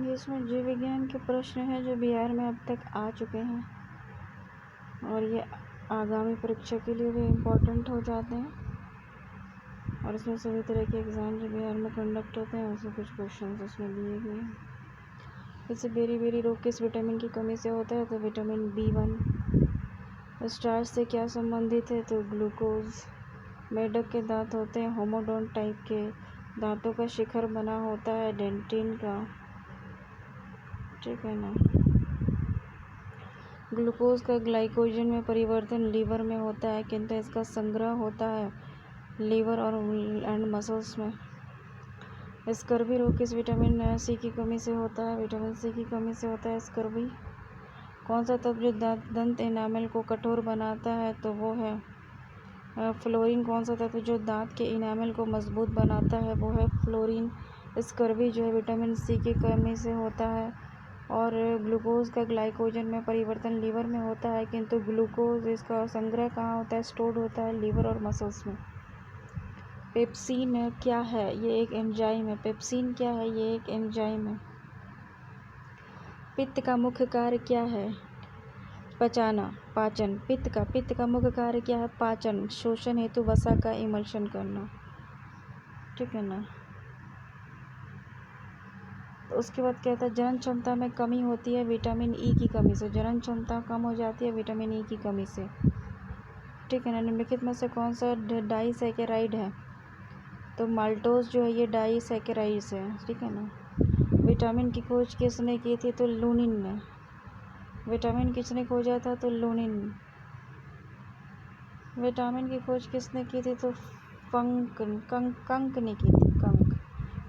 ये इसमें जीव विज्ञान के प्रश्न हैं जो बिहार में अब तक आ चुके हैं और ये आगामी परीक्षा के लिए भी इम्पोर्टेंट हो जाते हैं। और इसमें सभी तरह के एग्ज़ाम जो बिहार में कंडक्ट होते हैं उसमें कुछ क्वेश्चन उसमें दिए गए हैं। जैसे बेरी रोग किस विटामिन की कमी से होता है, तो विटामिन B1। स्टार्च से क्या संबंधित है, तो ग्लूकोज। मेढक के दांत होते हैं होमोडोंट टाइप के। दांतों का शिखर बना होता है डेंटिन का, ठीक है ना। ग्लूकोज का ग्लाइकोजन में परिवर्तन लीवर में होता है, किंतु इसका संग्रह होता है लीवर और एंड मसल्स में। स्कर्वी रोग किस विटामिन सी की कमी से होता है, विटामिन सी की कमी से होता है स्कर्वी। कौन सा तत्व जो दंत इनामेल को कठोर बनाता है, तो वो है फ्लोरीन। कौन सा तत्व जो दांत के इनामेल को मजबूत बनाता है, वो है फ्लोरीन। स्कर्वी जो है विटामिन सी की कमी से होता है। और ग्लूकोज का ग्लाइकोजन में परिवर्तन लीवर में होता है, किंतु ग्लूकोज इसका संग्रह कहाँ होता है, स्टोर्ड होता है लीवर और मसल्स में। पेप्सिन क्या है, ये एक एंजाइम है। पेप्सिन क्या है, ये एक एंजाइम है। पित्त का मुख्य कार्य क्या है, पचाना, पाचन। पित्त का मुख्य कार्य क्या है, पाचन। शोषण हेतु वसा का इमल्शन करना, ठीक है ना। तो उसके बाद क्या होता है, जनन क्षमता में कमी होती है विटामिन ई की कमी से। जनन क्षमता कम हो जाती है विटामिन ई की कमी से, ठीक है ना। निम्नलिखित में से कौन सा डाइसैकेराइड है, तो माल्टोज जो है ये डाइसैकेराइड्स है, ठीक है ना। विटामिन की खोज किसने की थी, तो लूनिन ने। विटामिन किसने खोजा था, तो लूनिन। विटामिन की खोज किसने की थी, तो कंक ने की थी,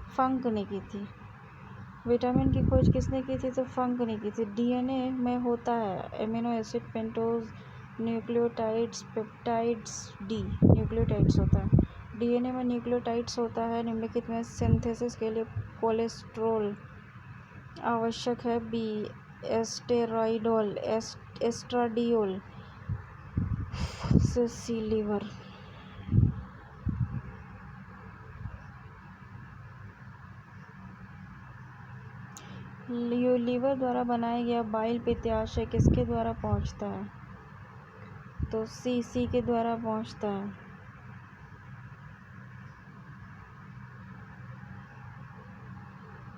फंक ने की थी। विटामिन की खोज किसने की थी, तो फंक ने की थी। डीएनए में होता है amino acid, pentose, nucleotides, peptides, D nucleotides होता है। डीएनए में न्यूक्लियोटाइड्स होता है। निम्नलिखित में सिंथेसिस के लिए कोलेस्ट्रॉल आवश्यक है, बी एस्टेरॉइडोल, एस्ट्राडियोल, सी लीवर। लीवर द्वारा बनाया गया बाइल पित्ताशय किसके द्वारा पहुंचता है, तो सी के द्वारा पहुंचता है।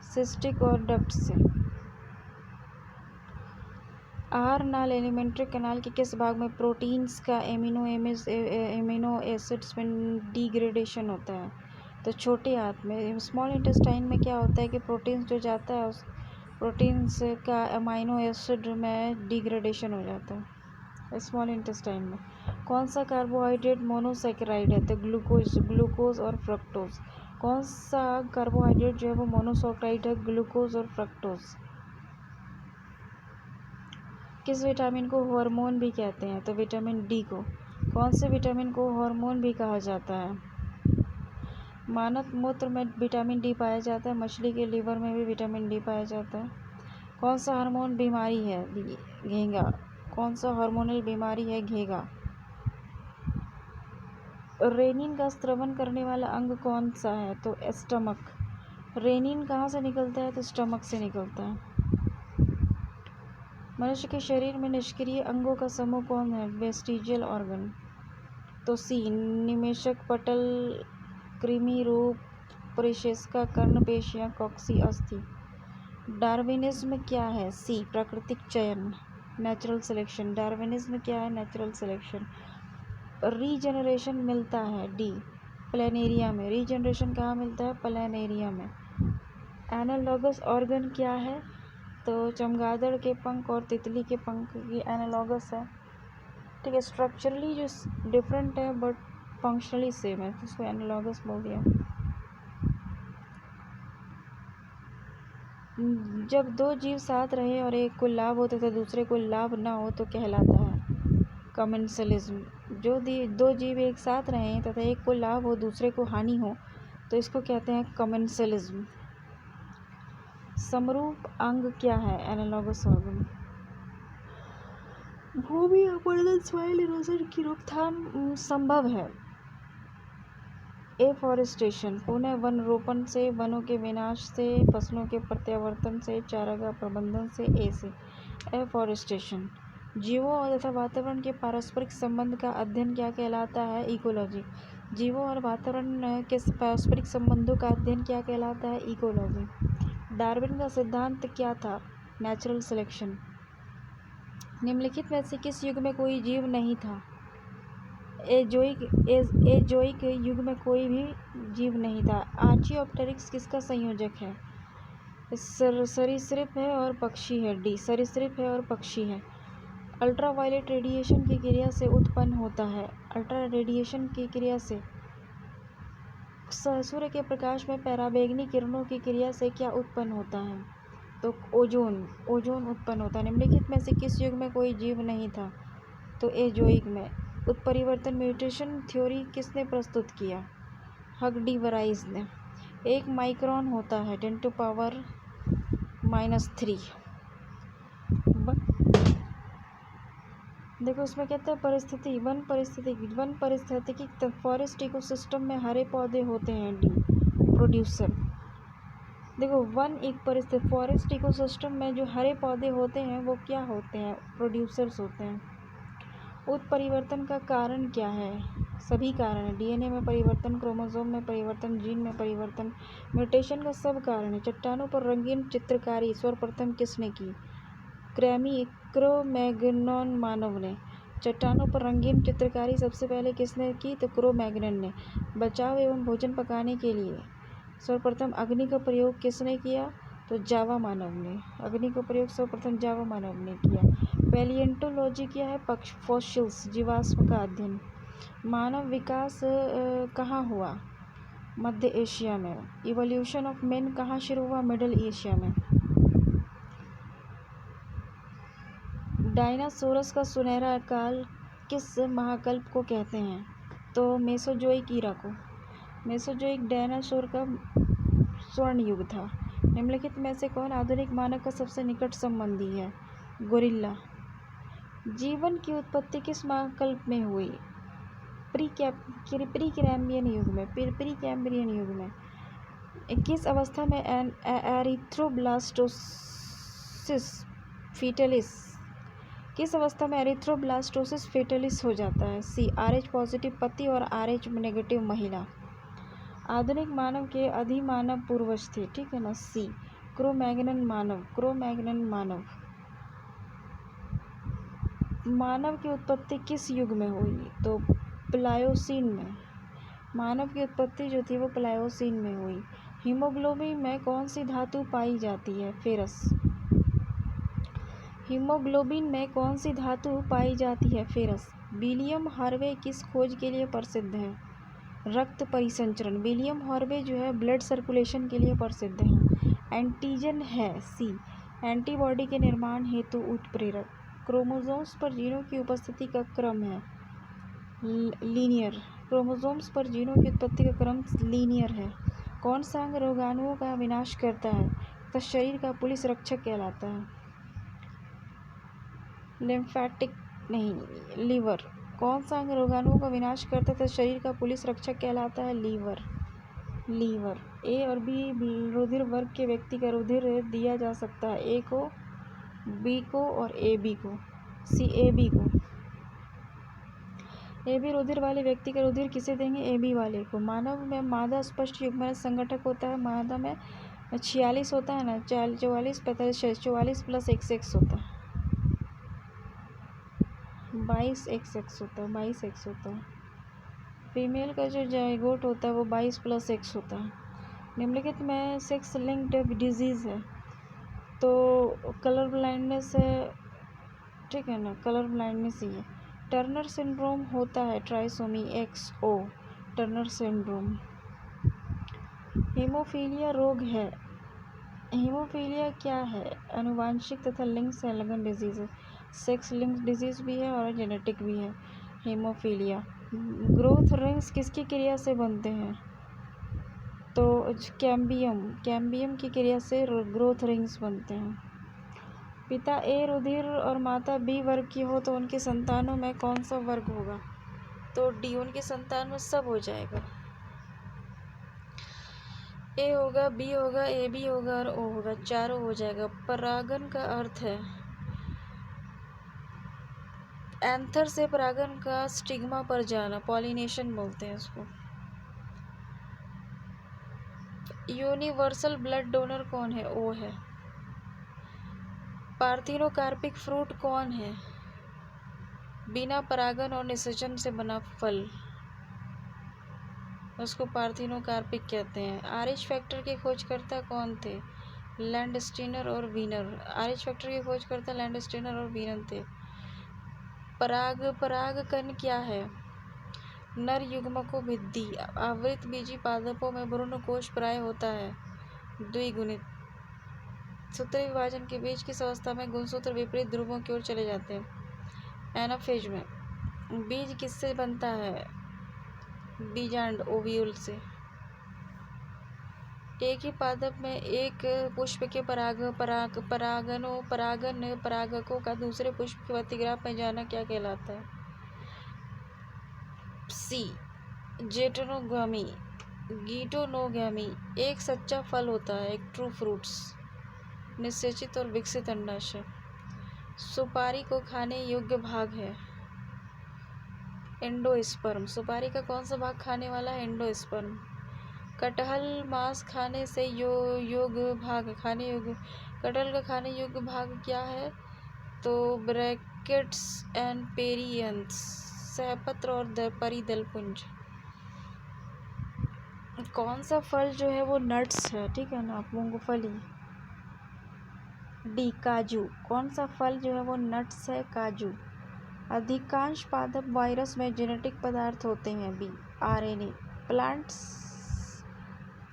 सिस्टिक और डक्ट से। आहार नाल एलिमेंट्री कैनाल के किस भाग में प्रोटीन्स का एमिनो एसिड्स में डिग्रेडेशन होता है, तो छोटे आंत में। स्मॉल इंटेस्टाइन में क्या होता है कि प्रोटीन्स जो जाता है उस प्रोटीन्स का अमाइनो एसिड में डिग्रेडेशन हो जाता है स्मॉल इंटेस्टाइन में। कौन सा कार्बोहाइड्रेट मोनोसैकेराइड है, तो ग्लूकोज और फ्रक्टोज। कौन सा कार्बोहाइड्रेट जो है वो मोनोसैकेराइड है, ग्लूकोज और फ्रक्टोज। किस विटामिन को हार्मोन भी कहते हैं, तो विटामिन डी को। कौन से विटामिन को हार्मोन भी कहा जाता है, मानव मूत्र में विटामिन डी पाया जाता है, मछली के लीवर में भी विटामिन डी पाया जाता है। कौन सा हार्मोन बीमारी है, घेंगा। कौन सा हार्मोनल बीमारी है, घेंगा। रेनिन का स्त्रवन करने वाला अंग कौन सा है, तो स्टमक। रेनिन कहाँ से निकलता है, तो स्टमक से निकलता है। मनुष्य के शरीर में निष्क्रिय अंगों का समूह कौन है, वेस्टिजियल ऑर्गन, तो सी निमेशक, पटल, कृमि रूप, परिशेषका, कर्ण पेशियां, कॉक्सी अस्थि। डार्विनिज्म क्या है, सी प्राकृतिक चयन, नेचुरल सिलेक्शन। डार्विनिज्म क्या है, नेचुरल सिलेक्शन। रीजनरेशन मिलता है, डी प्लेनेरिया में। रीजनरेशन कहाँ मिलता है, प्लेनेरिया में। एनालॉगस ऑर्गन क्या है, तो चमगादड़ के पंख और तितली के पंख की एनालॉगस है, ठीक है। स्ट्रक्चरली जो डिफरेंट है बट फंक्शनली सेम है, तो उसको एनालॉगस बोल दिया। जब दो जीव साथ रहे और एक को लाभ हो तथा दूसरे को लाभ ना हो तो कहलाता है कमेंसलिज्म। जो दो जीव एक साथ रहें तथा एक को लाभ हो दूसरे को हानि हो तो इसको कहते हैं कमेंसलिज्म। समरूप अंग क्या है, एनालॉगस ऑर्गन। भूमि अपरदन सॉइल इरोजन की रोकथाम संभव है, एफॉरेस्टेशन, पुनः वन रोपण से, वनों के विनाश से, फसलों के प्रत्यावर्तन से, चारागाह प्रबंधन से। ए से एफॉरेस्टेशन। जीवों और तथा वातावरण के पारस्परिक संबंध का अध्ययन क्या कहलाता है? इकोलॉजी। जीवों और वातावरण के पारस्परिक संबंधों का अध्ययन क्या कहलाता है? इकोलॉजी। डार्विन का सिद्धांत क्या था? Natural selection. निम्नलिखित में से किस युग में कोई जीव नहीं था? एजोइक युग में कोई भी जीव नहीं था। आर्चियोप्टेरिक्स किसका संयोजक है? सरीसृप है और पक्षी है। डी सरीसृप है और पक्षी है। अल्ट्रावायलेट रेडिएशन की क्रिया से उत्पन्न होता है। अल्ट्रा रेडिएशन की क्रिया से, सूर्य के प्रकाश में पराबैंगनी किरणों की क्रिया से क्या उत्पन्न होता है? तो ओजोन उत्पन्न होता है। निम्नलिखित में से किस युग में कोई जीव नहीं था? तो एजोइक में। उत्परिवर्तन म्यूटेशन थ्योरी किसने प्रस्तुत किया? हग डी वराइज ने। 1 माइक्रोन होता है 10⁻³ देखो इसमें कहता है परिस्थिति, वन परिस्थितिकी फॉरेस्ट इकोसिस्टम में हरे पौधे होते हैं। D producer. देखो फॉरेस्ट इकोसिस्टम में जो हरे पौधे होते हैं वो क्या होते हैं? प्रोड्यूसर्स होते हैं। उत्परिवर्तन का कारण क्या है? सभी कारण है। डीएनए में परिवर्तन, क्रोमोसोम में परिवर्तन, जीन में परिवर्तन। म्यूटेशन का सब कारण है। चट्टानों पर रंगीन चित्रकारी सर्वप्रथम किसने की? क्रो-मैग्नन मानव ने। चट्टानों पर रंगीन चित्रकारी सबसे पहले किसने की? तो क्रो-मैग्नन ने। बचाव एवं भोजन पकाने के लिए सर्वप्रथम अग्नि का प्रयोग किसने किया? तो जावा मानव ने। अग्नि का प्रयोग सर्वप्रथम जावा मानव ने किया। पैलिएंटोलॉजी क्या है? फॉसिल्स, जीवाश्म का अध्ययन। मानव विकास कहाँ हुआ? मध्य एशिया में। इवोल्यूशन ऑफ मैन कहाँ शुरू हुआ? मिडल एशिया में। डायनासोरस का सुनहरा काल किस महाकल्प को कहते हैं? तो मेसोजोइक ईरा को। मेसोजोइक डायनासोर का स्वर्ण युग था। निम्नलिखित में से कौन आधुनिक मानव का सबसे निकट संबंधी है? गोरिल्ला। जीवन की उत्पत्ति किस महाकल्प में हुई? प्री कैम्ब्रियन युग में। किस अवस्था में एरिथ्रोब्लास्टोसिस फेटलिस हो जाता है? सी RH पॉजिटिव पति और RH नेगेटिव महिला। आधुनिक मानव के अधिमानव पूर्वज थे, ठीक है ना? सी क्रो-मैग्नन मानव। मानव की उत्पत्ति किस युग में हुई? तो प्लायोसीन में। मानव की उत्पत्ति जो थी वो प्लायोसीन में हुई। हीमोग्लोबिन में कौन सी धातु पाई जाती है? फेरस। हीमोग्लोबिन में कौन सी धातु पाई जाती है? फेरस। विलियम हार्वे किस खोज के लिए प्रसिद्ध है? रक्त परिसंचरण। विलियम हार्वे जो है ब्लड सर्कुलेशन के लिए प्रसिद्ध है। एंटीजन है? सी एंटीबॉडी के निर्माण हेतु उत्प्रेरक। क्रोमोसोम्स पर जीनों की उपस्थिति का क्रम है लीनियर। क्रोमोसोम्स पर जीनों की उत्पत्ति का क्रम लीनियर है। कौन सा अंग रोगाणुओं का विनाश करता है तो शरीर का पुलिस रक्षक कहलाता है? लीवर। कौन सा अंग रोगाणुओं का विनाश करता है तो शरीर का पुलिस रक्षक कहलाता है? लीवर। ए और बी रुधिर वर्ग के व्यक्ति का रुधिर दिया जा सकता है। ए को, बी को और ए बी को। सी ए बी को। ए बी रुधिर वाले व्यक्ति का रुधिर किसे देंगे? ए बी वाले को। मानव में मादा स्पष्ट युग्मन संगठक होता है। मादा में 46 होता है ना, 44 45 44 + XX होता है, 22 XX होता है। फीमेल का जो जाइगोट होता है वो 22 + X होता है। निम्नलिखित में सेक्स लिंक्ड डिजीज़ है तो कलर ब्लाइंडनेस है, ठीक है ना? कलर ब्लाइंडनेस ही है। टर्नर सिंड्रोम होता है trisomy XO, Turner syndrome. Haemophilia रोग है। हीमोफीलिया क्या है? आनुवांशिक तथा लिंग संलग्न डिजीज है। सेक्स लिंक्ड डिजीज भी है और जेनेटिक भी है हीमोफीलिया। ग्रोथ रिंग्स किसकी क्रिया से बनते हैं? तो कैम्बियम की क्रिया से ग्रोथ रिंग्स बनते हैं। पिता ए रुधिर और माता बी वर्ग की हो तो उनकी संतानों में कौन सा वर्ग होगा? तो डी। उनकी संतान में सब हो जाएगा। ए होगा, बी होगा, ए बी होगा और ओ होगा, चारों हो जाएगा। परागन का अर्थ है एंथर से परागन का स्टिग्मा पर जाना, पॉलिनेशन बोलते हैं उसको। यूनिवर्सल ब्लड डोनर कौन है? ओ है। पार्थिनोकार्पिक फ्रूट कौन है? बिना परागन और निषेचन से बना फल, उसको पार्थिनोकार्पिक कहते हैं। आरएच फैक्टर के खोजकर्ता कौन थे? लैंडस्टीनर और वीनर। आरएच फैक्टर के खोजकर्ता लैंडस्टीनर और वीनर थे। परागकण क्या है? नर युग्मकों भित्ति। आवृत बीजी पादपों में भ्रूण कोश प्राय होता है द्विगुणित। सूत्र विभाजन के बीच किस अवस्था में गुणसूत्र विपरीत ध्रुवों की ओर चले जाते हैं? एनाफेज में। बीज किससे बनता है? बीजांड, ओव्यूल से। एक ही पादप में एक पुष्प के परागकों का दूसरे पुष्प के प्रतिग्राफ में जाना क्या कहलाता है? सी, जेटोनोगामी। गीटोनोगामी एक सच्चा फल होता है, एक ट्रू फ्रूट्स, निषेचित और विकसित अंडाशय। सुपारी को खाने योग्य भाग है? एंडोस्पर्म। सुपारी का कौन सा भाग खाने वाला है? एंडोस्पर्म। कटहल मांस खाने से योग्य भाग, खाने योग्य, कटहल का खाने योग्य भाग क्या है? तो ब्रैकेट्स एंड पेरियंस, सहपत्र और परिदल पुंज। कौन सा फल जो है वो नट्स है, ठीक है ना, मूंगफली। डी, काजू। कौन सा फल जो है वो नट्स है? काजू। अधिकांश पादप वायरस में जेनेटिक पदार्थ होते हैं। B, RNA.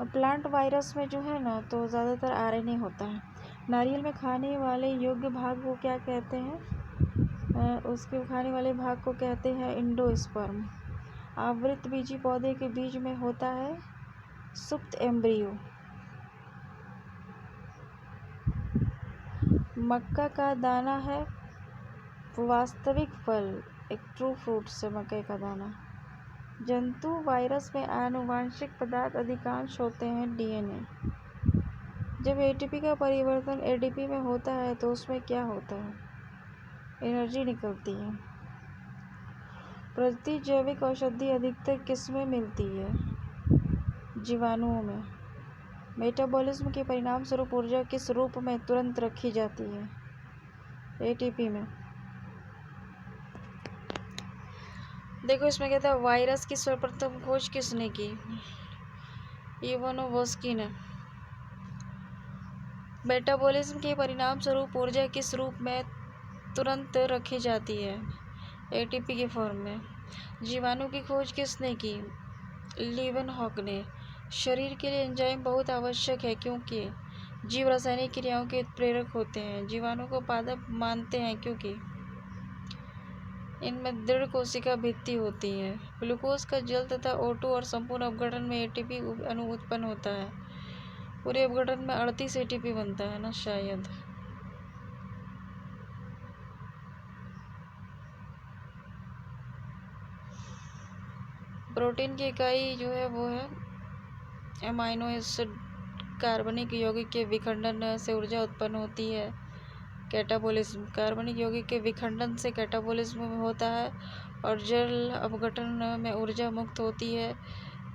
प्लांट वायरस में जो है ना तो ज़्यादातर आरएनए होता है। नारियल में खाने वाले योग्य भाग को क्या कहते हैं? उसके खाने वाले भाग को कहते हैं एंडोस्पर्म। आवृत बीजी पौधे के बीज में होता है सुप्त एम्ब्रियो। मक्का का दाना है वास्तविक फल, एक ट्रू फ्रूट से मक्के का दाना। जंतु वायरस में आनुवांशिक पदार्थ अधिकांश होते हैं डीएनए। जब एटीपी का परिवर्तन एडीपी में होता है तो उसमें क्या होता है? एनर्जी निकलती है। प्रतिजैविक औषधि अधिकतर किसमें मिलती है? जीवाणुओं में। मेटाबॉलिज्म के परिणाम स्वरूप ऊर्जा किस रूप में तुरंत रखी जाती है? एटीपी में। देखो इसमें कहता है वायरस की सर्वप्रथम खोज किसने की? इवानोव्स्की ने। मेटाबॉलिज्म के परिणाम स्वरूप ऊर्जा किस रूप में तुरंत रखी जाती है? एटीपी के फॉर्म में। जीवाणु की खोज किसने की? लीवेनहॉक ने। शरीर के लिए एंजाइम बहुत आवश्यक है क्योंकि जीव रासायनिक क्रियाओं के उत्प्रेरक होते हैं। जीवाणु को पादप मानते हैं क्योंकि इनमें दृढ़ कोशिका भित्ति होती है। ग्लूकोज का जल तथा O2 और संपूर्ण अपघटन में एटीपी अणु उत्पन्न होता है। पूरे अपघटन में 38 एटीपी बनता है ना शायद। प्रोटीन की इकाई जो है वो है एमाइनो एसिड। कार्बनिक यौगिक के विखंडन से ऊर्जा उत्पन्न होती है, कैटाबोलिज्म। कार्बनिक यौगिक के विखंडन से कैटाबोलिज्म होता है और जल अपघटन में ऊर्जा मुक्त होती है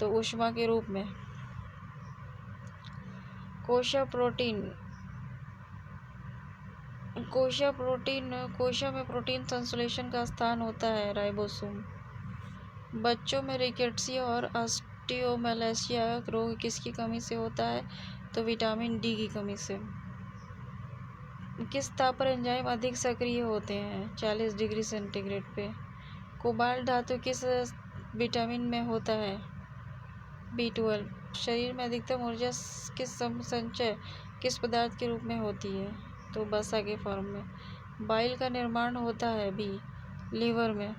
तो ऊष्मा के रूप में। कोशा में प्रोटीन संश्लेषण का स्थान होता है राइबोसोम। बच्चों में रिकेट्सिया और ऑस्टियोमैलासिया रोग किसकी कमी से होता है? तो विटामिन डी की कमी से। किस ताप पर एंजाइम अधिक सक्रिय होते हैं? 40 डिग्री सेंटीग्रेड पे। कोबाल्ट धातु किस विटामिन में होता है? B12। शरीर में अधिकतम ऊर्जा किस संचय किस पदार्थ के रूप में होती है? तो वसा के फॉर्म में। बाइल का निर्माण होता है बी, लीवर में।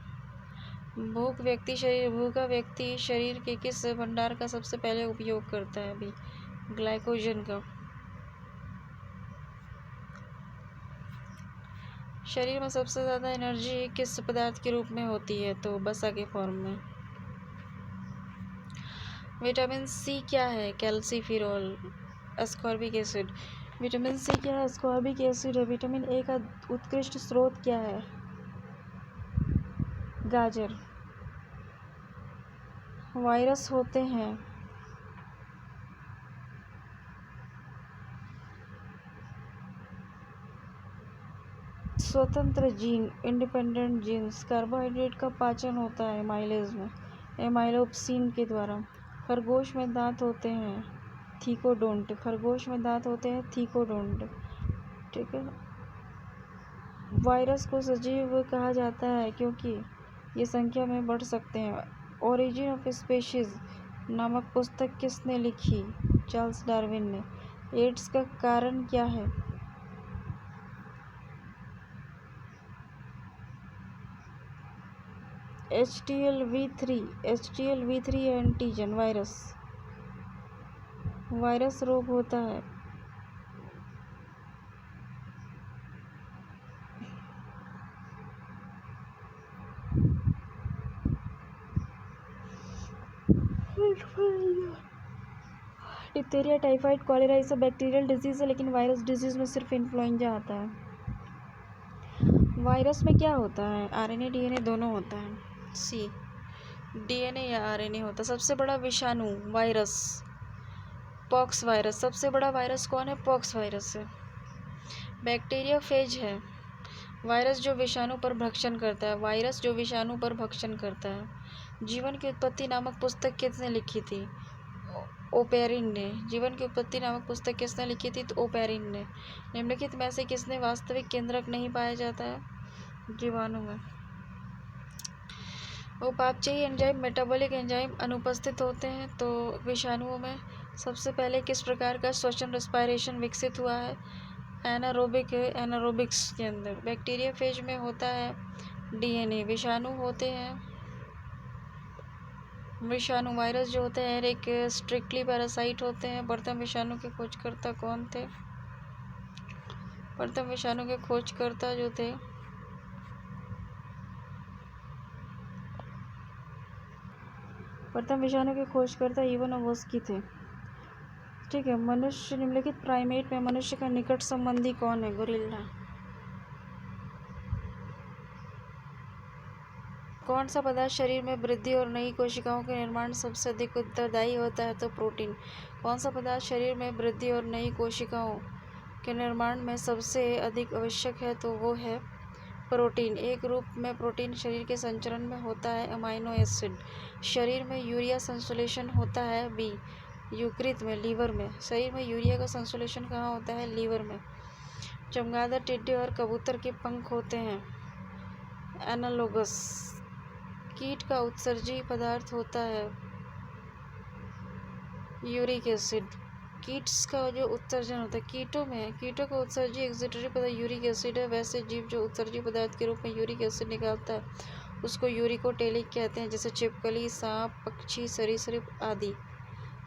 भूखा व्यक्ति शरीर के किस भंडार का सबसे पहले उपयोग करता है? बी, ग्लाइकोजन का। शरीर में सबसे ज़्यादा एनर्जी किस पदार्थ के रूप में होती है? तो वसा के फॉर्म में। विटामिन सी क्या है? Calciferol, ascorbic acid. Vitamin C क्या है? एस्कॉर्बिक एसिड है। विटामिन ए का उत्कृष्ट स्रोत क्या है? गाजर। वायरस होते हैं स्वतंत्र जीन, इंडिपेंडेंट जीन्स। कार्बोहाइड्रेट का पाचन होता है माइलेज में, एमाइलोप्सिन के द्वारा। खरगोश में दांत होते हैं थीकोडोंट। खरगोश में दांत होते हैं थीकोडोंट। ठीक है। वायरस को सजीव कहा जाता है क्योंकि ये संख्या में बढ़ सकते हैं। ओरिजिन ऑफ स्पीशीज नामक पुस्तक किसने लिखी? चार्ल्स डार्विन ने। एड्स का कारण क्या है? HTLV3 एंटीजन वायरस रोग होता है। डिप्थीरिया, टाइफाइड, कॉलेरा ये सब बैक्टीरियल डिजीज है, लेकिन वायरस डिजीज में सिर्फ इन्फ्लुएंजा आता है। वायरस में क्या होता है? आरएनए डीएनए दोनों होता है। सी, डीएनए या आरएनए होता है। सबसे बड़ा विषाणु वायरस पॉक्स वायरस। सबसे बड़ा वायरस कौन है? पॉक्स वायरस है। बैक्टीरिया फेज है वायरस जो विषाणु पर भक्षण करता है। वायरस जो विषाणु पर भक्षण करता है। जीवन की उत्पत्ति नामक पुस्तक किसने लिखी थी? ओपेरिन ने। जीवन की उत्पत्ति नामक पुस्तक किसने लिखी थी? तो ओपेरिन ने। निम्नलिखित में से किसने वास्तविक केंद्रक नहीं पाया जाता है? जीवाणु में। उपापचयी एंजाइम, मेटाबॉलिक एंजाइम अनुपस्थित होते हैं तो विषाणुओं में सबसे पहले किस प्रकार का श्वसन रेस्पिरेशन विकसित हुआ है? एनारोबिक्स के अंदर। बैक्टीरिया फेज में होता है डीएनए। विषाणु होते हैं वायरस जो होते हैं एक स्ट्रिक्टली पैरासाइट होते हैं। प्रथम विषाणु के खोजकर्ता कौन थे? प्रथम विषाणु के खोजकर्ता जो थे इवानोव्स्की थे। ठीक है। मनुष्य, निम्नलिखित प्राइमेट में मनुष्य का निकट संबंधी कौन है? गोरिल्ला। कौन सा पदार्थ शरीर में वृद्धि और नई कोशिकाओं के निर्माण सबसे अधिक उत्तरदायी होता है? तो प्रोटीन। कौन सा पदार्थ शरीर में वृद्धि और नई कोशिकाओं के निर्माण में सबसे अधिक आवश्यक है? तो वो है प्रोटीन। एक रूप में प्रोटीन शरीर के संचरण में होता है अमाइनो एसिड। शरीर में यूरिया संश्लेषण होता है बी, यकृत में, लीवर में। शरीर में यूरिया का संश्लेषण कहाँ होता है? लीवर में। चमगादड़, टिड्डे और कबूतर के पंख होते हैं एनालोगस। कीट का उत्सर्जी पदार्थ होता है यूरिक एसिड। कीट्स का जो उत्सर्जन होता है कीटों का उत्सर्जी एक्सिटरी पदार्थ यूरिक एसिड है। वैसे जीव जो उत्सर्जी पदार्थ के रूप में यूरिक एसिड निकालता है उसको यूरिकोटेलिक कहते हैं, जैसे छिपकली, सांप, पक्षी, सरीसृप आदि।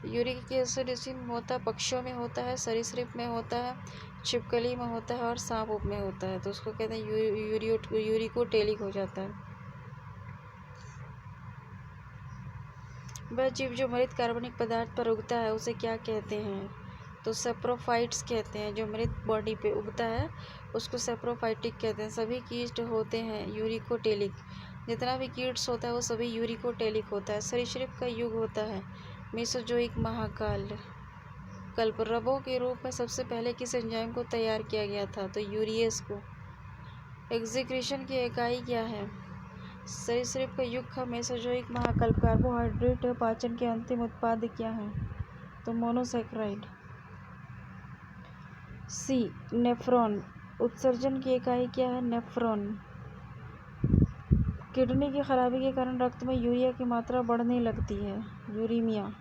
यूरिक एसिड इसी में होता है, पक्षियों में होता है, सरीसृप में होता है, छिपकली में होता है और सांप में होता है, तो उसको कहते हैं यूरिकोटेलिक हो जाता है। वह जीव जो मृत कार्बनिक पदार्थ पर उगता है उसे क्या कहते हैं? तो सेप्रोफाइट्स कहते हैं। जो मृत बॉडी पे उगता है उसको सेप्रोफाइटिक कहते हैं। सभी कीट होते हैं यूरिकोटेलिक। जितना भी कीट्स होता है वो सभी यूरिकोटेलिक होता है। सरीसृप का युग होता है मेसोजोइक महाकाल। कल्प। रबों के रूप में सबसे पहले किस एंजाइम को तैयार किया गया था? तो यूरिएस को। एग्जीक्रीशन की इकाई क्या है? सरीसृप का युग का मेसोजोइक महाकल्प। कार्बोहाइड्रेट पाचन के अंतिम उत्पाद क्या है? तो मोनोसैकेराइड। सी, नेफ्रॉन। उत्सर्जन की इकाई क्या है? नेफ्रॉन। किडनी की खराबी के कारण रक्त में यूरिया की मात्रा बढ़ने लगती है, यूरीमिया।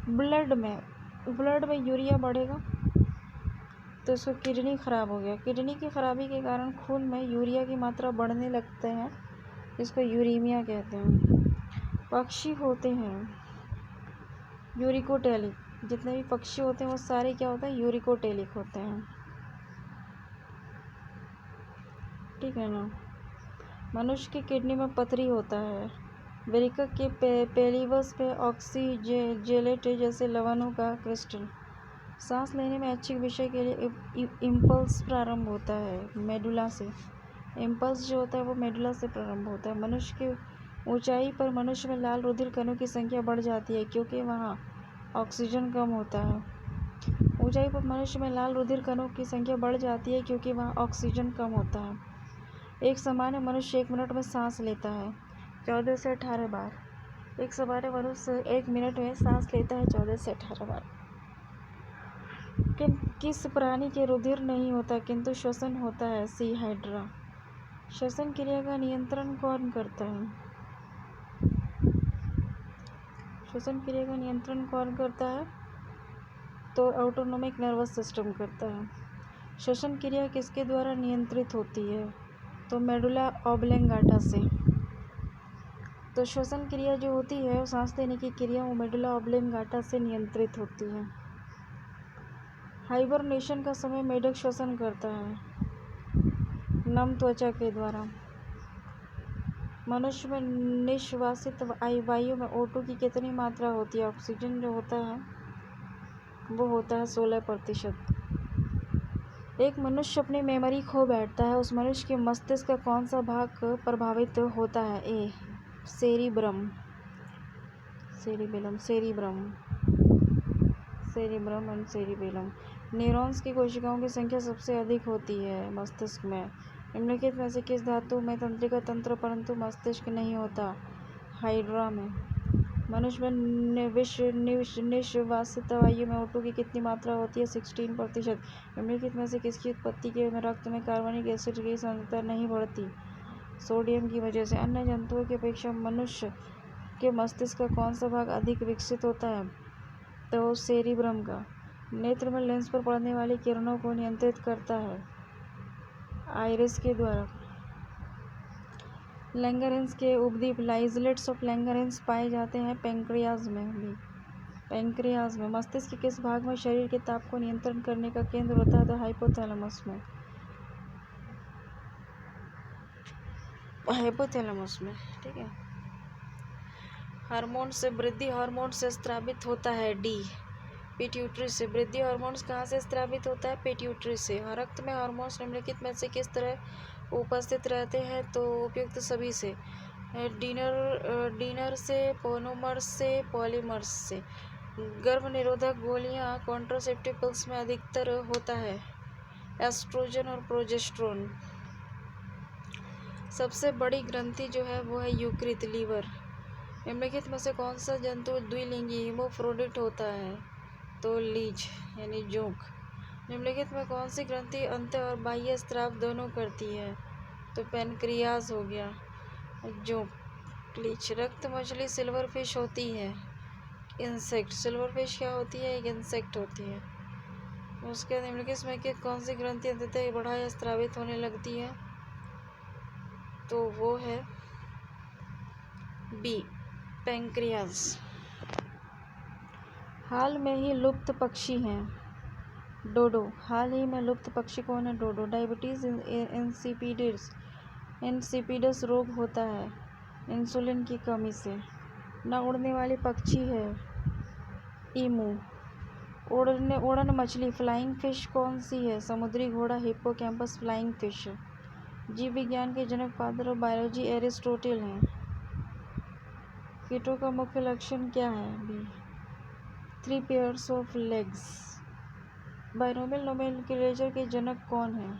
ब्लड में यूरिया बढ़ेगा तो उसको किडनी खराब हो गया। किडनी की खराबी के कारण खून में यूरिया की मात्रा बढ़ने लगते हैं, इसको यूरीमिया कहते हैं। पक्षी होते हैं यूरिकोटेलिक। जितने भी पक्षी होते हैं वो सारे क्या होते हैं? यूरिकोटेलिक होते हैं। ठीक है ना। मनुष्य की किडनी में पथरी होता है। वृक्क के पेलिवस पे ऑक्सीजेलेट जैसे लवणों का क्रिस्टल। सांस लेने में ऐच्छिक विषय के लिए इम्पल्स प्रारंभ होता है मेडुला से। इम्पल्स जो होता है वो मेडुला से प्रारंभ होता है। मनुष्य की ऊंचाई पर मनुष्य में लाल रुधिर कणों की संख्या बढ़ जाती है क्योंकि वहाँ ऑक्सीजन कम होता है। ऊंचाई पर मनुष्य में लाल रुधिर कणों की संख्या बढ़ जाती है क्योंकि वहाँ ऑक्सीजन कम होता है। एक सामान्य मनुष्य 1 मिनट में सांस लेता है 14 से 18 बार। एक सामान्य मनुष्य 1 मिनट में सांस लेता है 14 से 18 बार। किस प्राणी के रुधिर नहीं होता किंतु श्वसन होता है? सी हाइड्रा। श्वसन क्रिया का नियंत्रण कौन करता है? श्वसन क्रिया का नियंत्रण कौन करता है? तो ऑटोनोमिक नर्वस सिस्टम करता है। श्वसन क्रिया किसके द्वारा नियंत्रित होती है? तो मेडुला ऑब्लेंगाटा से। तो श्वसन क्रिया जो होती है, सांस लेने की क्रिया, वो मेडुला ऑब्लेंगाटा से नियंत्रित होती है। हाइबरनेशन का समय मेढक श्वसन करता है नम त्वचा के द्वारा। मनुष्य में निश्वासित वायु में O2 की कितनी मात्रा होती है? ऑक्सीजन जो होता है वो होता है 16%। एक मनुष्य अपनी मेमोरी खो बैठता है, उस मनुष्य के मस्तिष्क का कौन सा भाग प्रभावित होता है? A cerebrum, cerebellum, cerebrum and cerebellum. Neurons की कोशिकाओं की संख्या सबसे अधिक होती है मस्तिष्क में। निम्नलिखित में से किस धातु में तंत्रिका तंत्र परंतु मस्तिष्क नहीं होता? हाइड्रा में। मनुष्य में निश्वासित वायु में O2 की कितनी मात्रा होती है? 16%। निम्नलिखित में से किसकी उत्पत्ति के रक्त में कार्बनिक एसिड की सांद्रता नहीं बढ़ती? सोडियम की वजह से। अन्य जंतुओं की अपेक्षा मनुष्य के मस्तिष्क का कौन सा भाग अधिक विकसित होता है? तो सेरिब्रम का। नेत्र में लेंस पर पड़ने वाली किरणों को नियंत्रित करता है आइरिस के द्वारा। लैंगरेंस के उपद्वीप आइसोलेट्स ऑफ लैंगरेंस पाए जाते हैं पैंक्रियाज में भी। पैंक्रियाज में। मस्तिष्क के किस भाग में शरीर के ताप को नियंत्रण करने का केंद्र होता है? तो हाइपोथैलेमस में। हाइपोथैलेमस में, ठीक है। हार्मोन से वृद्धि हार्मोन से स्रावित होता है डी पिट्यूटरी से। वृद्धि हार्मोन्स कहाँ से स्रावित होता है? पिट्यूटरी से। रक्त में हार्मोन्स निम्नलिखित में से किस तरह उपस्थित रहते हैं? तो उपयुक्त सभी से। डीनर से, पोनोमर्स से, पॉलीमर्स से। गर्भ निरोधक गोलियां कॉन्ट्रासेप्टिव पिल्स में अधिकतर होता है एस्ट्रोजन और प्रोजेस्टेरोन। सबसे बड़ी ग्रंथि जो है वो है यकृत, लीवर। निम्नलिखित में से कौन सा जंतु द्विलिंगी हिमोफ्रोडिट होता है? तो लीच यानी जोंक। निम्नलिखित में कौन सी ग्रंथि अंत और बाह्य स्राव दोनों करती है? तो पैनक्रियाज हो गया, जोंक, लीच। रक्त मछली सिल्वर फिश होती है इंसेक्ट। सिल्वर फिश क्या होती है? एक इंसेक्ट होती है। उसके निम्नलिखित में कि कौन सी ग्रंथि अंततः बढ़ा या स्रावित होने लगती है? तो वो है बी पैंक्रियाज। हाल में ही लुप्त पक्षी हैं डोडो। हाल ही में लुप्त पक्षी कौन है? डोडो। डायबिटीज इंसिपिडस रोग होता है इंसुलिन की कमी से। न उड़ने वाली पक्षी है ईमू। उड़न मछली फ्लाइंग फिश कौन सी है? समुद्री घोड़ा, हिप्पोकैम्पस फ्लाइंग फिश। जीव विज्ञान के जनक फादर ऑफ बायोलॉजी एरिस्टोटल हैं। कीटों का मुख्य लक्षण क्या है? B 3 pairs of legs. Binomial nomenclature के जनक कौन है?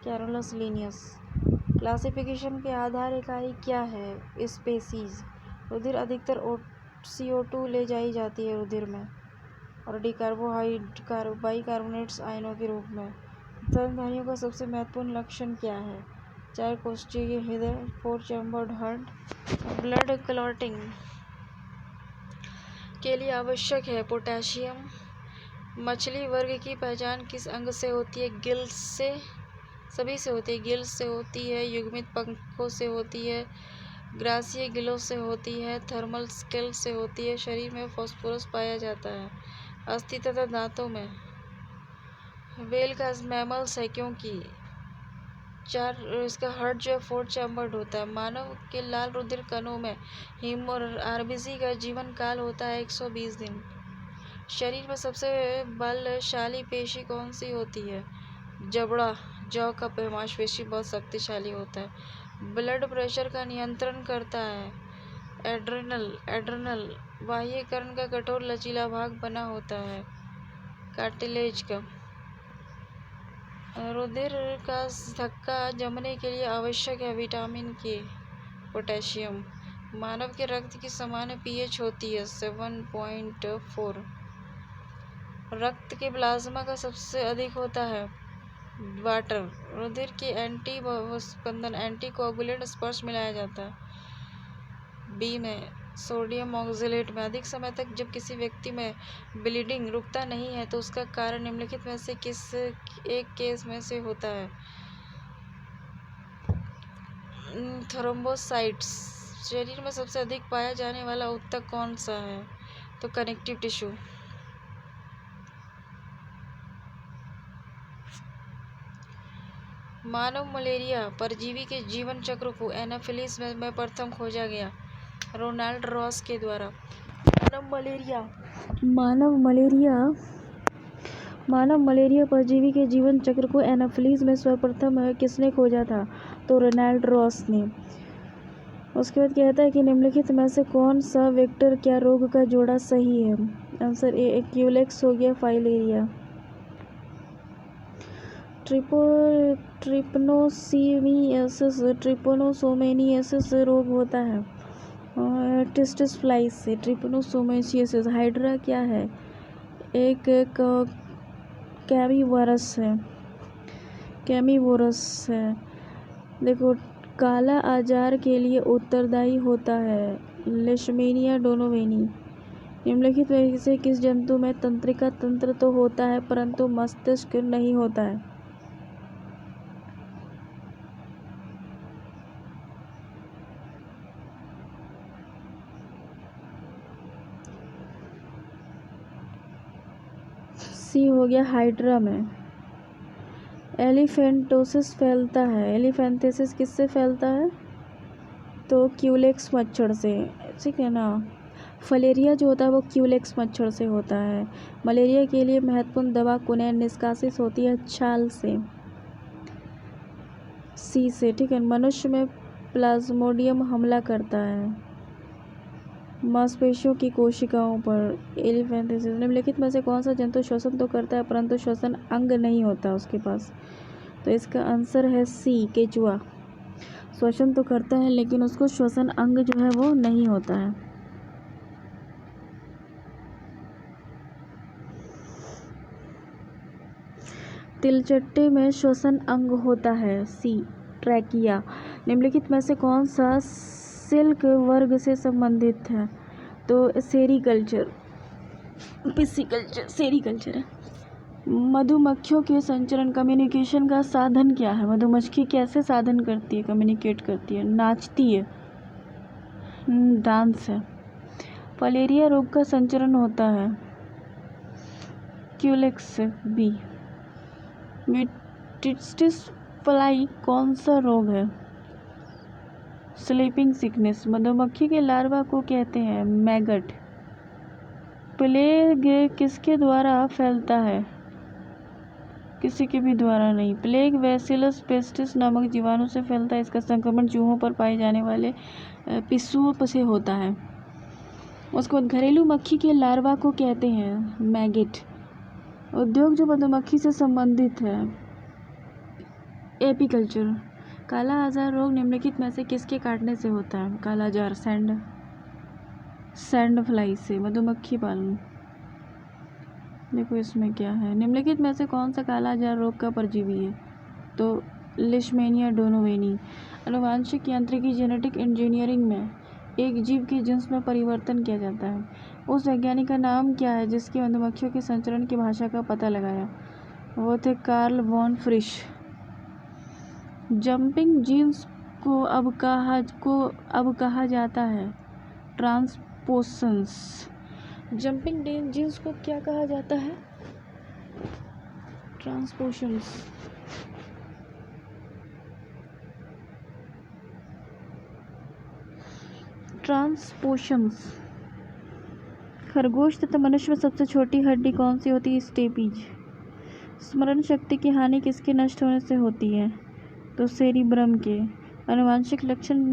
Carolus Linnaeus. क्लासिफिकेशन के आधार इकाई क्या है? स्पेसीज। रुधिर अधिकतर CO2 ले जाई जाती है रुधिर में और बाइकार्बोनेट्स आयनों के रूप में। स्तनधारियों का सबसे महत्वपूर्ण लक्षण क्या है? 4 कोशिकीय हृदय, 4 चैम्बर्ड हार्ट। ब्लड क्लॉटिंग के लिए आवश्यक है पोटेशियम। मछली वर्ग की पहचान किस अंग से होती है? गिल्स से। सभी से होती है। गिल्स से होती है, युग्मित पंखों से होती है, ग्रासीय गिलों से होती है, थर्मल स्केल से होती है। शरीर में फास्फोरस पाया जाता है अस्थि तथा दांतों में। व्हेल का मैमल्स है क्योंकि इसका हार्ट जो है 4 चैम्बर्ड होता है। मानव के लाल रुधिर कणों में हिम और आरबीसी का जीवन काल होता है 120 दिन। शरीर में सबसे बलशाली पेशी कौन सी होती है? जबड़ा, जौ का मांसपेशी बहुत शक्तिशाली होता है। ब्लड प्रेशर का नियंत्रण करता है। एड्रेनल बाह्यकर्ण का कठोर लचीला भाग बना होता है कार्टिलेज का। रुधिर का थक्का जमने के लिए आवश्यक है विटामिन के, पोटेशियम। मानव के रक्त की सामान्य पीएच होती है 7.4। रक्त के प्लाज्मा का सबसे अधिक होता है वाटर। रुधिर के एंटीकोगुलेंट स्पर्श मिलाया जाता है। बी में सोडियम ऑक्जेलेट में अधिक समय तक जब किसी व्यक्ति में ब्लीडिंग रुकता नहीं है तो उसका कारण निम्नलिखित में से किस एक केस में से होता है? थ्रोम्बोसाइट्स। शरीर में सबसे अधिक पाया जाने वाला ऊतक कौन सा है? तो कनेक्टिव टिश्यू। मानव मलेरिया परजीवी के जीवन चक्र को एनाफिलिस में प्रथम खोजा गया रोनाल्ड रॉस के द्वारा। मानव मलेरिया परजीवी के जीवन चक्र को एनाफिलिस में सर्वप्रथम किसने खोजा था? तो रोनाल्ड रॉस ने। उसके बाद कहता है कि निम्नलिखित में से कौन सा वेक्टर क्या रोग का जोड़ा सही है? आंसर ए क्यूलेक्स हो गया फाइलेरिया। ट्रिपनोसोमेनियासिस रोग होता है टिस्टिस फ्लाई से। ट्रिपनोसोमेनियासिस हाइड्रा क्या है? एक कैमीवोरस है। देखो, काला आजार के लिए उत्तरदायी होता है लेशमेनिया डोनोवेनी। निम्नलिखित में से किस जंतु में तंत्रिका तंत्र तो होता है परंतु मस्तिष्क नहीं होता है? सी हो गया हाइड्रा में। एलिफेंटोसिस फैलता है। एलिफेंथेसिस किससे फैलता है? तो क्यूलेक्स मच्छर से, ठीक है ना। फलेरिया जो होता है वो क्यूलेक्स मच्छर से होता है। मलेरिया के लिए महत्वपूर्ण दवा कुनैन निष्कासित होती है छाल से, सी से, ठीक है। मनुष्य में प्लाज्मोडियम हमला करता है मांसपेशियों की कोशिकाओं पर। एलिफेंथेसिस। निम्नलिखित में से कौन सा जंतु श्वसन तो करता है परंतु श्वसन अंग नहीं होता उसके पास? तो इसका आंसर है सी केचुआ। श्वसन तो करता है लेकिन उसको श्वसन अंग जो है वो नहीं होता है। तिलचट्टे में श्वसन अंग होता है सी ट्रैकिया। निम्नलिखित में से कौन सा सिल्क वर्ग से संबंधित है? तो सेरीकल्चर, पिसिकल्चर, सेरीकल्चर है। मधुमक्खियों के संचरण कम्युनिकेशन का साधन क्या है? मधुमक्खी कैसे साधन करती है, कम्युनिकेट करती है? नाचती है, डांस है। फलेरिया रोग का संचरण होता है क्यूलेक्स से, बी। टिस्टिस फ्लाई कौन सा रोग है? Sleeping sickness. मधुमक्खी के लार्वा को कहते हैं मैगट। प्लेग किसके द्वारा फैलता है? किसी के भी द्वारा नहीं। प्लेग बैसिलस पेस्टिस नामक जीवाणु से फैलता है। इसका संक्रमण चूहों पर पाए जाने वाले पिस्सुओं से होता है। उसके बाद घरेलू मक्खी के लार्वा को कहते हैं मैगेट। उद्योग जो मधुमक्खी से संबंधित है एपीकल्चर। काला आजार रोग निम्नलिखित में से किसके काटने से होता है? काला आजार सैंड फ्लाई से। मधुमक्खी पालन। देखो इसमें क्या है, निम्नलिखित में से कौन सा काला आजार रोग का परजीवी है? तो लिशमेनिया डोनोवेनी। आनुवांशिक यांत्रिकी जेनेटिक इंजीनियरिंग में एक जीव के जिन्स में परिवर्तन किया जाता है। उस वैज्ञानिक का नाम क्या है जिसकी मधुमक्खियों के संचरण की भाषा का पता लगाया? वो थे कार्ल वॉन फ्रिश। जंपिंग जीन्स को अब कहा जाता है ट्रांसपोशंस। जंपिंग जीन्स को क्या कहा जाता है? ट्रांसपोशंस। ट्रांसपोशंस। खरगोश तथा मनुष्य में सबसे छोटी हड्डी कौन सी होती है? स्टेपीज। स्मरण शक्ति की हानि किसके नष्ट होने से होती है? तो सेरिब्रम के। आनुवंशिक लक्षण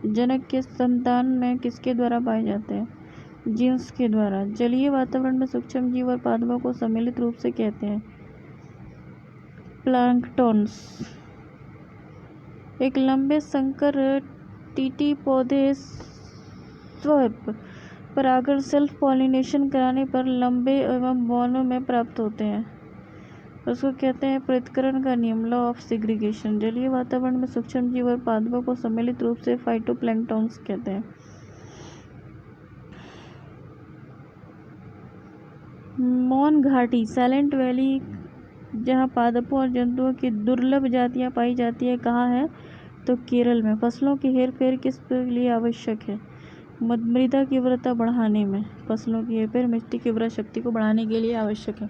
जनक के संतान में किसके द्वारा पाए जाते हैं? जीन्स के द्वारा। जलीय वातावरण में सूक्ष्म जीव और पादपों को सम्मिलित रूप से कहते हैं? प्लैंक्टन्स। एक लंबे संकर टीटी पौधे स्वयं परागण सेल्फ पॉलिनेशन कराने पर लंबे एवं बौनों में प्राप्त होते हैं, उसको कहते हैं पृथक्करण का नियम, लॉ ऑफ सेग्रीगेशन। जलीय वातावरण में सूक्ष्म जीव और पादपों को सम्मिलित रूप से फाइटोप्लैंक्टन्स कहते हैं। मौन घाटी, साइलेंट वैली, जहाँ पादपों और जंतुओं की दुर्लभ जातियाँ पाई जाती है, कहाँ है? तो केरल में। फसलों की हेरफेर किस लिए आवश्यक है? मृदा की उर्वरता बढ़ाने में। फसलों की हेरफेर मिट्टी की उर्वरा शक्ति को बढ़ाने के लिए आवश्यक है।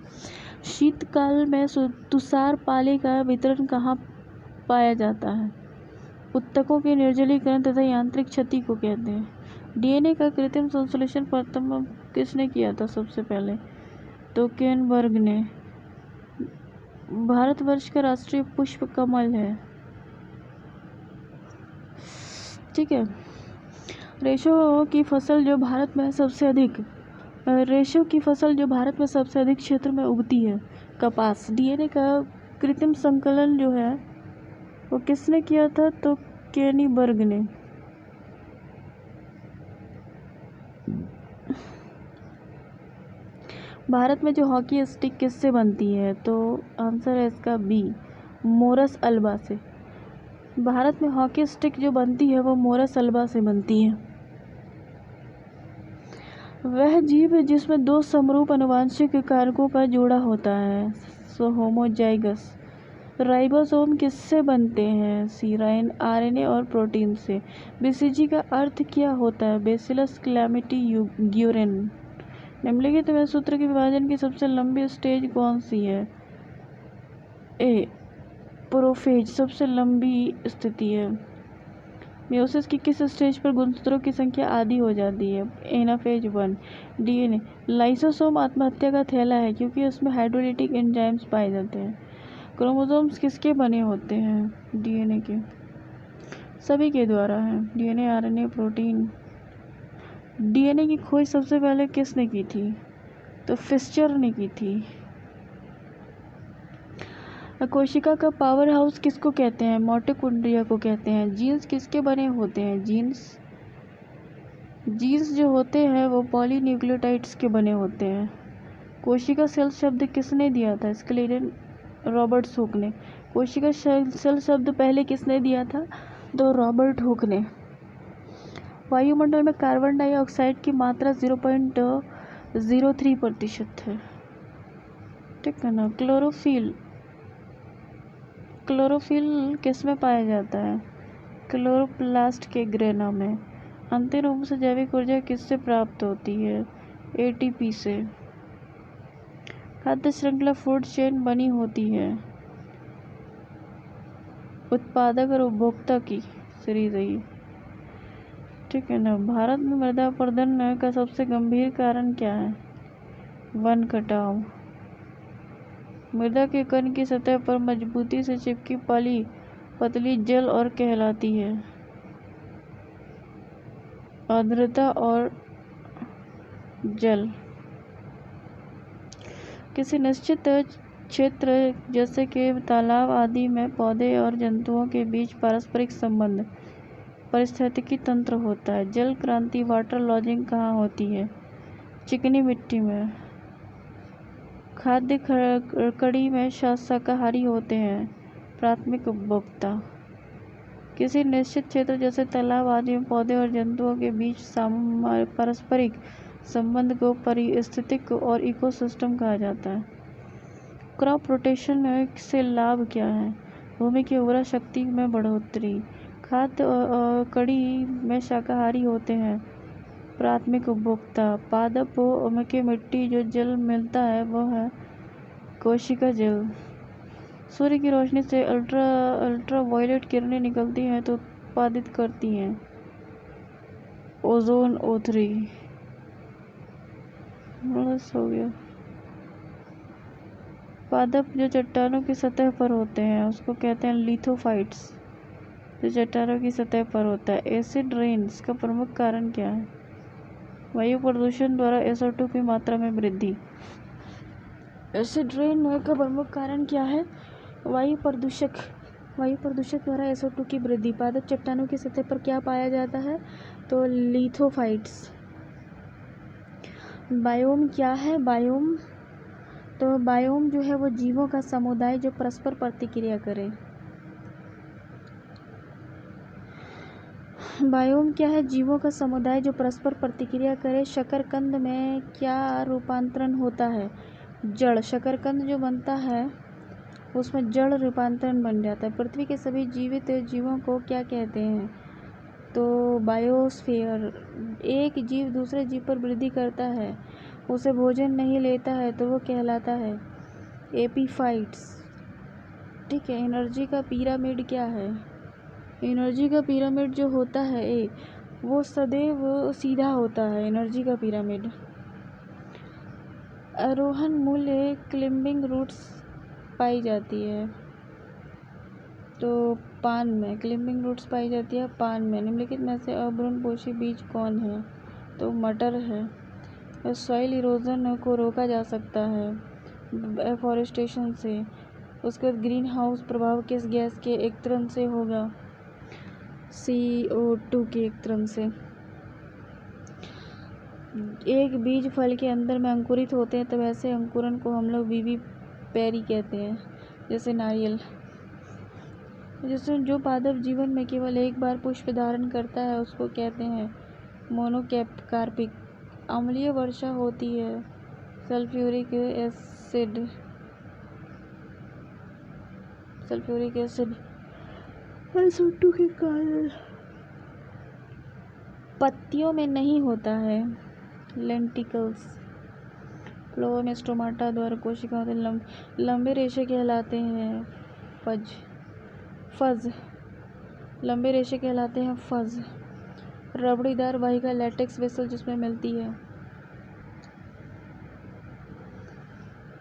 शीतकाल में तुषार पाली का वितरण कहाँ पाया जाता है? उत्तकों के निर्जलीकरण तथा यांत्रिक क्षति को कहते हैं। डीएनए का कृत्रिम संश्लेषण प्रथम किसने किया था सबसे पहले? तो केनबर्ग ने। भारतवर्ष का राष्ट्रीय पुष्प कमल है। ठीक है। रेशो की फसल जो भारत में सबसे अधिक क्षेत्र में उगती है, कपास। डीएनए का कृत्रिम संकलन जो है वो किसने किया था? तो केनिबर्ग ने। भारत में जो हॉकी स्टिक किससे बनती है? तो आंसर है इसका बी, मोरस अल्बा से। भारत में हॉकी स्टिक जो बनती है वो मोरस अल्बा से बनती है। वह जीव जिसमें दो समरूप आनुवंशिक कारकों का जोड़ा होता है, सो होमोजाइगस। राइबोसोम किससे बनते हैं? सी, आरएनए और प्रोटीन से। बीसीजी का अर्थ क्या होता है? बेसिलस क्लैमिटीग्यूरेन। निम्नलिखित में सूत्र के विभाजन की सबसे लंबी स्टेज कौन सी है? ए, प्रोफेज सबसे लंबी स्थिति है। मेयोसिस की किस स्टेज पर गुणसूत्रों की संख्या आधी हो जाती है? एनाफेज 1। डीएनए। लाइसोसोम आत्महत्या का थैला है क्योंकि उसमें हाइड्रोलाइटिक एंजाइम्स पाए जाते हैं। क्रोमोसोम्स किसके बने होते हैं? डीएनए के। सभी के द्वारा है, डीएनए, आरएनए, प्रोटीन। डीएनए की खोज सबसे पहले किसने की थी? तो फिस्चर ने की थी। कोशिका का पावर हाउस किसको कहते हैं? माइटोकॉन्ड्रिया को कहते हैं। जीन्स किसके बने होते हैं? जीन्स जो होते हैं वो पॉलीन्यूक्लियोटाइड्स के बने होते हैं। कोशिका सेल शब्द किसने दिया था? स्क्लेरन रॉबर्ट्स हुक ने। कोशिका सेल शब्द पहले किसने दिया था? तो रॉबर्ट हुक ने। वायुमंडल में कार्बन डाइऑक्साइड की मात्रा 0.03% है। ठीक है ना। क्लोरोफिल किस में पाया जाता है? क्लोरोप्लास्ट के ग्रेना में। अंतिम रूप से जैविक ऊर्जा किससे प्राप्त होती है? एटीपी से। खाद्य श्रृंखला फूड चेन बनी होती है उत्पादक और उपभोक्ता की सीरीज है। ठीक है ना। भारत में मृदा अपरदन का सबसे गंभीर कारण क्या है? वन कटाव। मृदा के कण की सतह पर मजबूती से चिपकी पतली जल और कहलाती है आर्द्रता और जल। किसी निश्चित क्षेत्र जैसे कि तालाब आदि में पौधे और जंतुओं के बीच पारस्परिक संबंध पारिस्थितिकी तंत्र होता है। जल क्रांति वाटर लॉजिंग कहाँ होती है? चिकनी मिट्टी में। खाद्य कड़ी में शाकाहारी होते हैं प्राथमिक उपभोक्ता। किसी निश्चित क्षेत्र जैसे तालाब आदि में पौधे और जंतुओं के बीच पारस्परिक संबंध को पारिस्थितिक और इकोसिस्टम कहा जाता है। क्रॉप रोटेशन से लाभ क्या है? भूमि की उर्वरा शक्ति में बढ़ोतरी। खाद्य कड़ी में शाकाहारी होते हैं प्राथमिक उपभोक्ता। पादप की मिट्टी जो जल मिलता है वह है कोशिका जल। सूर्य की रोशनी से अल्ट्रावायलेट किरणें निकलती हैं तो उत्पादित करती हैं ओजोन O3 बस हो गया। पादप जो चट्टानों की सतह पर होते हैं उसको कहते हैं लिथोफाइट्स, जो चट्टानों की सतह पर होता है। एसिड रेन्स का प्रमुख कारण क्या है? वायु प्रदूषण द्वारा SO2 की मात्रा में वृद्धि। एसिड रेन का प्रमुख कारण क्या है? वायु प्रदूषक द्वारा SO2 की वृद्धि। पादप चट्टानों की सतह पर क्या पाया जाता है? तो लिथोफाइट्स। बायोम क्या है? बायोम जो है वो जीवों का समुदाय जो परस्पर प्रतिक्रिया करे। बायोम क्या है? जीवों का समुदाय जो परस्पर प्रतिक्रिया करे। शकरकंद में क्या रूपांतरण होता है? जड़। शकरकंद जो बनता है उसमें जड़ रूपांतरण बन जाता है। पृथ्वी के सभी जीवित जीवों को क्या कहते हैं? तो बायोस्फीयर। एक जीव दूसरे जीव पर वृद्धि करता है, उसे भोजन नहीं लेता है तो वो कहलाता है एपीफाइट्स। ठीक है। एनर्जी का पिरामिड क्या है? एनर्जी का पिरामिड जो होता है वो सदैव सीधा होता है। एनर्जी का पिरामिड। आरोहण मूल्य क्लिम्बिंग रूट्स पाई जाती है तो पान में। क्लिम्बिंग रूट्स पाई जाती है पान में। निम्नलिखित में से अभ्रूणपोषी बीज कौन है? तो मटर है। सॉइल इरोजन को रोका जा सकता है एफॉरेस्टेशन से। उसके बाद ग्रीन हाउस प्रभाव किस गैस के एक्तरण से होगा? CO2 के एक्तरण से। एक बीज फल के अंदर में अंकुरित होते हैं तब ऐसे अंकुरन को हम लोग बीवी पैरी कहते हैं, जैसे नारियल। जैसे जो पादप जीवन में केवल एक बार पुष्प धारण करता है उसको कहते हैं मोनोकार्पिक। अम्लीय वर्षा होती है। सल्फ्यूरिक एसिड SO2 के कारण पत्तियों में नहीं होता है। लेंटिकल्स। फ्लोएम में स्टोमाटा द्वारा कोशिकाओं से लंबे रेशे कहलाते हैं फज। लंबे रेशे कहलाते हैं फज। रबड़ीदार वाहिका लैटेक्स वेसल जिसमें मिलती है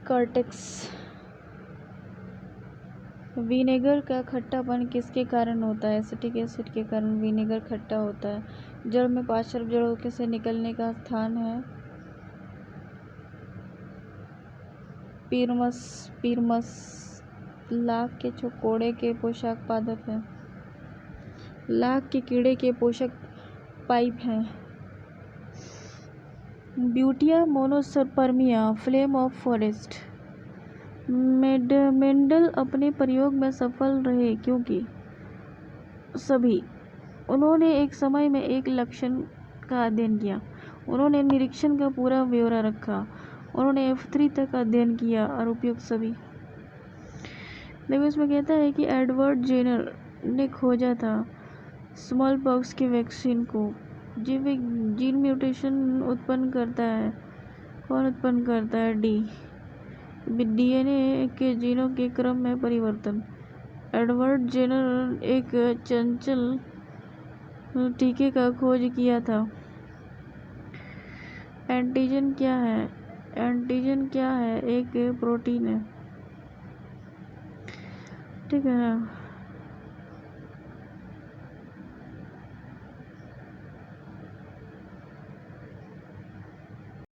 कॉर्टेक्स। विनेगर का खट्टापन किसके कारण होता है? एसिटिक एसिड के कारण विनेगर खट्टा होता है। जड़ में पार्श्व जड़ों से निकलने का स्थान है पीरमस। लाख के कोड़े के पोषक पादप है। लाख के कीड़े के पोषक पाइप हैं। Butea monosperma flame of forest. Mendel अपने प्रयोग में सफल रहे क्योंकि उन्होंने एक समय में एक लक्षण का अध्ययन किया। उन्होंने निरीक्षण का पूरा ब्यौरा रखा। उन्होंने F3 तक अध्ययन किया और उपयुक्त सभी। देखो इसमें कहता है कि एडवर्ड जेनर ने खोजा था स्मॉल पॉक्स की वैक्सीन को। जीन म्यूटेशन उत्पन्न करता है। कौन उत्पन्न करता है? DNA के जीनों के क्रम में परिवर्तन। एडवर्ड जेनर एक चंचल टीके का खोज किया था। एंटीजन क्या है? एक प्रोटीन है। ठीक है ना।